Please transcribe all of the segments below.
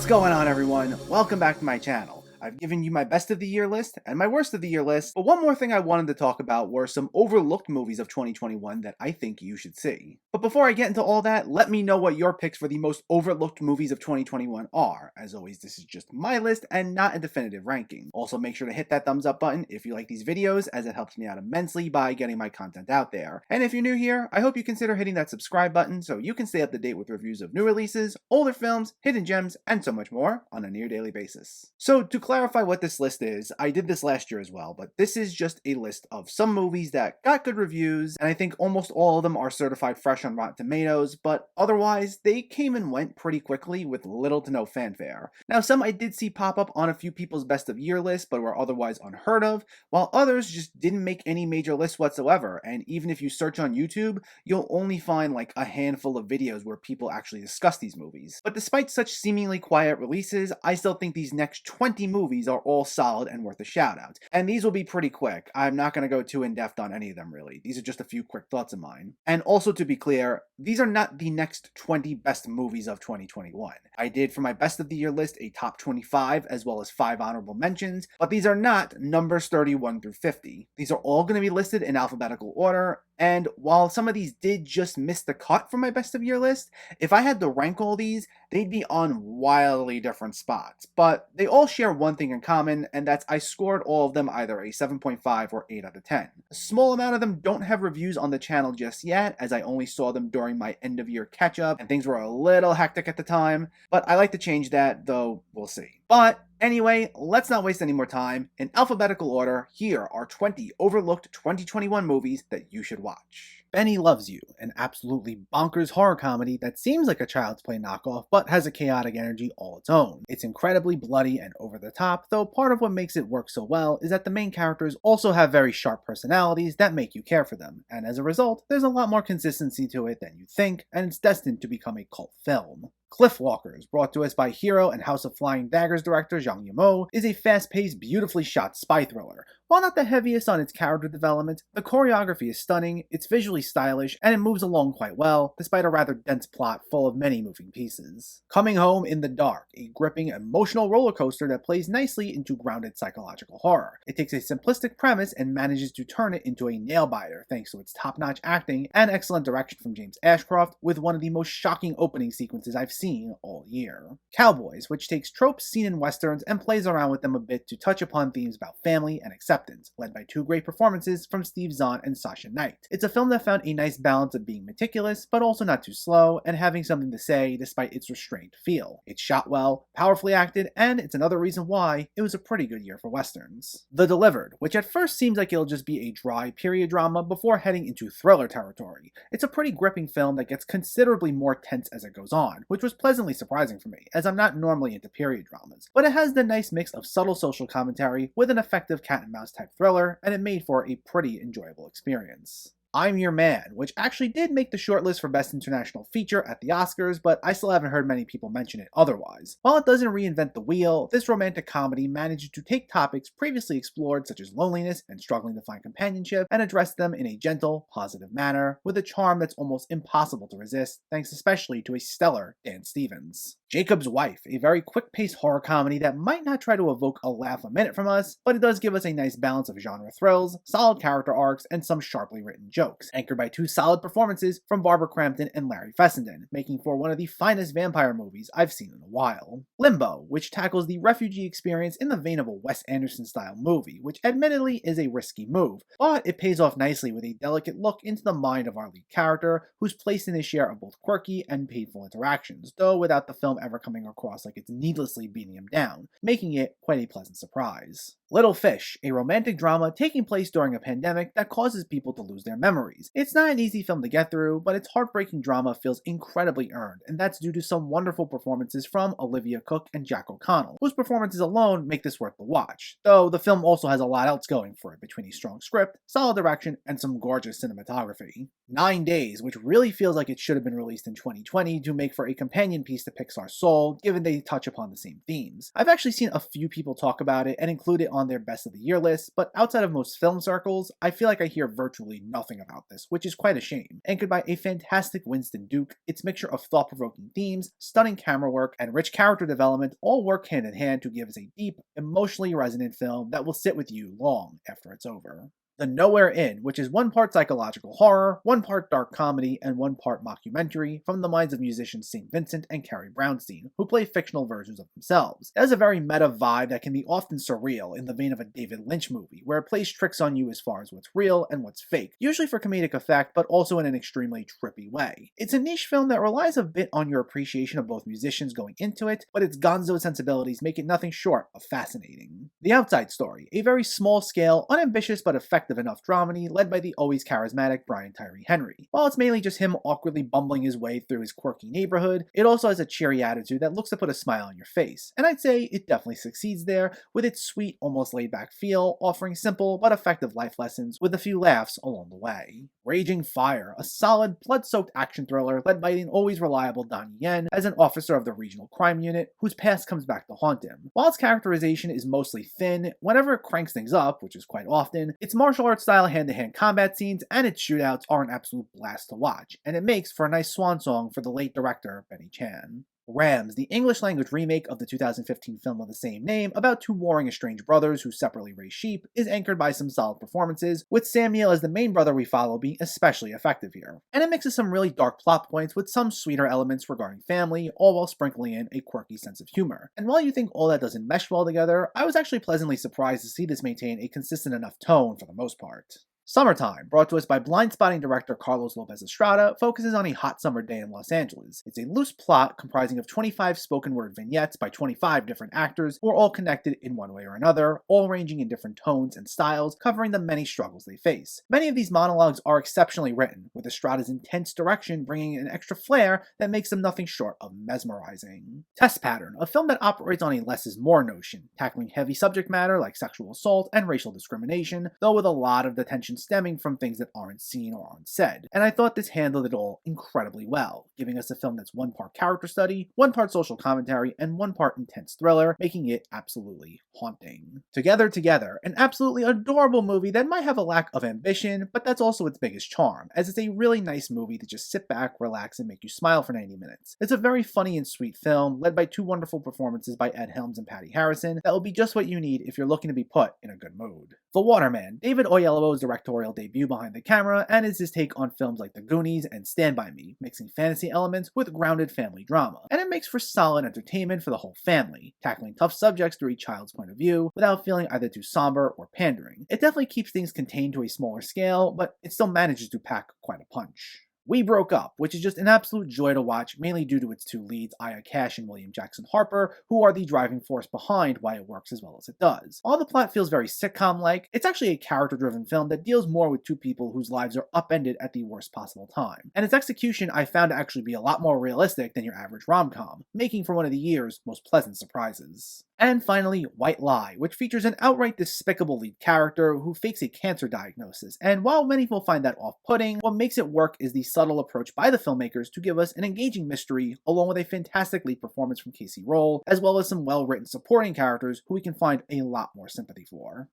What's going on, everyone? Welcome back to my channel. I've given you my best of the year list and my worst of the year list, but one more thing I wanted to talk about were some overlooked movies of 2021 that I think you should see. But before I get into all that, let me know what your picks for the most overlooked movies of 2021 are. As always, this is just my list and not a definitive ranking. Also, make sure to hit that thumbs up button if you like these videos, as it helps me out immensely by getting my content out there. And if you're new here, I hope you consider hitting that subscribe button so you can stay up to date with reviews of new releases, older films, hidden gems, and so much more on a near daily basis. So to clarify what this list is, I did this last year as well, but this is just a list of some movies that got good reviews, and I think almost all of them are certified fresh on Rotten Tomatoes, but otherwise they came and went pretty quickly with little to no fanfare. Now, some I did see pop up on a few people's best of year lists but were otherwise unheard of, while others just didn't make any major lists whatsoever, and even if you search on YouTube, you'll only find like a handful of videos where people actually discuss these movies. But despite such seemingly quiet releases, I still think these next 20 movies are all solid and worth a shout out. And these will be pretty quick. I'm not going to go too in depth on any of them really. These are just a few quick thoughts of mine. And also to be clear, these are not the next 20 best movies of 2021. I did for my best of the year list a top 25 as well as 5 honorable mentions, but these are not numbers 31 through 50. These are all going to be listed in alphabetical order, and while some of these did just miss the cut for my best of year list, if I had to rank all these, they'd be on wildly different spots. But they all share one thing in common, and that's I scored all of them either a 7.5 or 8 out of 10. A small amount of them don't have reviews on the channel just yet, as I only saw them during my end of year catch up, and things were a little hectic at the time, but I like to change that, though we'll see. But anyway, let's not waste any more time. In alphabetical order, here are 20 overlooked 2021 movies that you should watch. Benny Loves You, an absolutely bonkers horror comedy that seems like a Child's Play knockoff, but has a chaotic energy all its own. It's incredibly bloody and over the top, though part of what makes it work so well is that the main characters also have very sharp personalities that make you care for them, and as a result, there's a lot more consistency to it than you think, and it's destined to become a cult film. Cliffwalkers, brought to us by Hero and House of Flying Daggers director Zhang Yimou, is a fast-paced, beautifully shot spy thriller. While not the heaviest on its character development, the choreography is stunning, it's visually stylish, and it moves along quite well, despite a rather dense plot full of many moving pieces. Coming Home in the Dark, a gripping, emotional roller coaster that plays nicely into grounded psychological horror. It takes a simplistic premise and manages to turn it into a nail-biter thanks to its top-notch acting and excellent direction from James Ashcroft, with one of the most shocking opening sequences I've seen all year. Cowboys, which takes tropes seen in westerns and plays around with them a bit to touch upon themes about family and acceptance, led by 2 great performances from Steve Zahn and Sasha Knight. It's a film that found a nice balance of being meticulous, but also not too slow, and having something to say despite its restrained feel. It's shot well, powerfully acted, and it's another reason why it was a pretty good year for westerns. The Delivered, which at first seems like it'll just be a dry period drama before heading into thriller territory. It's a pretty gripping film that gets considerably more tense as it goes on, which was pleasantly surprising for me, as I'm not normally into period dramas, but it has the nice mix of subtle social commentary with an effective cat and mouse type thriller, and it made for a pretty enjoyable experience. I'm Your Man, which actually did make the shortlist for Best International Feature at the Oscars, but I still haven't heard many people mention it otherwise. While it doesn't reinvent the wheel, this romantic comedy manages to take topics previously explored such as loneliness and struggling to find companionship, and address them in a gentle, positive manner, with a charm that's almost impossible to resist, thanks especially to a stellar Dan Stevens. Jacob's Wife, a very quick-paced horror comedy that might not try to evoke a laugh a minute from us, but it does give us a nice balance of genre thrills, solid character arcs, and some sharply written jokes, anchored by 2 solid performances from Barbara Crampton and Larry Fessenden, making for one of the finest vampire movies I've seen in a while. Limbo, which tackles the refugee experience in the vein of a Wes Anderson-style movie, which admittedly is a risky move, but it pays off nicely with a delicate look into the mind of our lead character, who's placed in his share of both quirky and painful interactions, though without the film ever coming across like it's needlessly beating him down, making it quite a pleasant surprise. Little Fish, a romantic drama taking place during a pandemic that causes people to lose their memories. It's not an easy film to get through, but its heartbreaking drama feels incredibly earned, and that's due to some wonderful performances from Olivia Cooke and Jack O'Connell, whose performances alone make this worth the watch, though the film also has a lot else going for it between a strong script, solid direction, and some gorgeous cinematography. 9 Days, which really feels like it should have been released in 2020 to make for a companion piece to Pixar's Soul, given they touch upon the same themes. I've actually seen a few people talk about it and include it on on their best of the year list, but outside of most film circles, I feel like I hear virtually nothing about this, which is quite a shame. Anchored by a fantastic Winston Duke, its mixture of thought-provoking themes, stunning camera work, and rich character development all work hand in hand to give us a deep, emotionally resonant film that will sit with you long after it's over. The Nowhere Inn, which is one part psychological horror, one part dark comedy, and one part mockumentary from the minds of musicians St. Vincent and Carrie Brownstein, who play fictional versions of themselves. It has a very meta vibe that can be often surreal in the vein of a David Lynch movie, where it plays tricks on you as far as what's real and what's fake, usually for comedic effect, but also in an extremely trippy way. It's a niche film that relies a bit on your appreciation of both musicians going into it, but its gonzo sensibilities make it nothing short of fascinating. The Outside Story, a very small-scale, unambitious but effective enough dramedy led by the always charismatic Brian Tyree Henry. While it's mainly just him awkwardly bumbling his way through his quirky neighborhood, it also has a cheery attitude that looks to put a smile on your face, and I'd say it definitely succeeds there with its sweet, almost laid-back feel, offering simple but effective life lessons with a few laughs along the way. Raging Fire, a solid, blood-soaked action thriller led by an always reliable Donnie Yen as an officer of the regional crime unit whose past comes back to haunt him. While its characterization is mostly thin, whenever it cranks things up, which is quite often, its martial arts style hand-to-hand combat scenes and its shootouts are an absolute blast to watch, and it makes for a nice swan song for the late director Benny Chan. Rams, the English-language remake of the 2015 film of the same name about two warring estranged brothers who separately raise sheep, is anchored by some solid performances, with Sam Neill as the main brother we follow being especially effective here. And it mixes some really dark plot points with some sweeter elements regarding family, all while sprinkling in a quirky sense of humor. And while you think all that doesn't mesh well together, I was actually pleasantly surprised to see this maintain a consistent enough tone for the most part. Summertime, brought to us by blind-spotting director Carlos Lopez Estrada, focuses on a hot summer day in Los Angeles. It's a loose plot comprising of 25 spoken-word vignettes by 25 different actors who are all connected in one way or another, all ranging in different tones and styles, covering the many struggles they face. Many of these monologues are exceptionally written, with Estrada's intense direction bringing an extra flair that makes them nothing short of mesmerizing. Test Pattern, a film that operates on a less is more notion, tackling heavy subject matter like sexual assault and racial discrimination, though with a lot of the tension stemming from things that aren't seen or aren't said. And I thought this handled it all incredibly well, giving us a film that's one part character study, one part social commentary, and one part intense thriller, making it absolutely haunting. Together, an absolutely adorable movie that might have a lack of ambition, but that's also its biggest charm, as it's a really nice movie to just sit back, relax, and make you smile for 90 minutes. It's a very funny and sweet film, led by two wonderful performances by Ed Helms and Patty Harrison, that will be just what you need if you're looking to be put in a good mood. The Waterman, David Oyelowo's directorial debut behind the camera, and is his take on films like The Goonies and Stand By Me, mixing fantasy elements with grounded family drama. And it makes for solid entertainment for the whole family, tackling tough subjects through a child's point of view without feeling either too somber or pandering. It definitely keeps things contained to a smaller scale, but it still manages to pack quite a punch. We Broke Up, which is just an absolute joy to watch, mainly due to its two leads, Aya Cash and William Jackson Harper, who are the driving force behind why it works as well as it does. While the plot feels very sitcom-like, it's actually a character-driven film that deals more with two people whose lives are upended at the worst possible time. And its execution I found to actually be a lot more realistic than your average rom-com, making for one of the year's most pleasant surprises. And finally, White Lie, which features an outright despicable lead character who fakes a cancer diagnosis, and while many will find that off-putting, what makes it work is the subtle approach by the filmmakers to give us an engaging mystery, along with a fantastic lead performance from Casey Roll, as well as some well-written supporting characters who we can find a lot more sympathy for.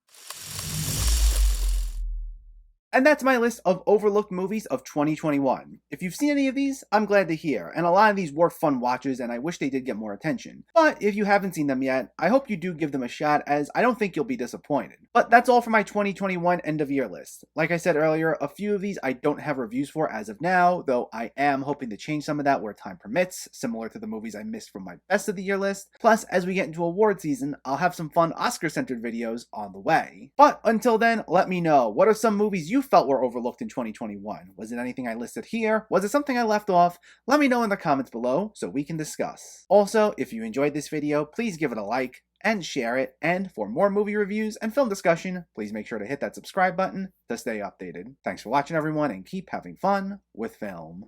And that's my list of overlooked movies of 2021. If you've seen any of these, I'm glad to hear, and a lot of these were fun watches and I wish they did get more attention. But if you haven't seen them yet, I hope you do give them a shot, as I don't think you'll be disappointed. But that's all for my 2021 end of year list. Like I said earlier, a few of these I don't have reviews for as of now, though I am hoping to change some of that where time permits, similar to the movies I missed from my best of the year list. Plus, as we get into award season, I'll have some fun Oscar-centered videos on the way. But until then, let me know, what are some movies you felt were overlooked in 2021? Was it anything I listed here? Was it something I left off? Let me know in the comments below so we can discuss. Also, if you enjoyed this video, please give it a like and share it. And for more movie reviews and film discussion, please make sure to hit that subscribe button to stay updated. Thanks for watching, everyone, and keep having fun with film.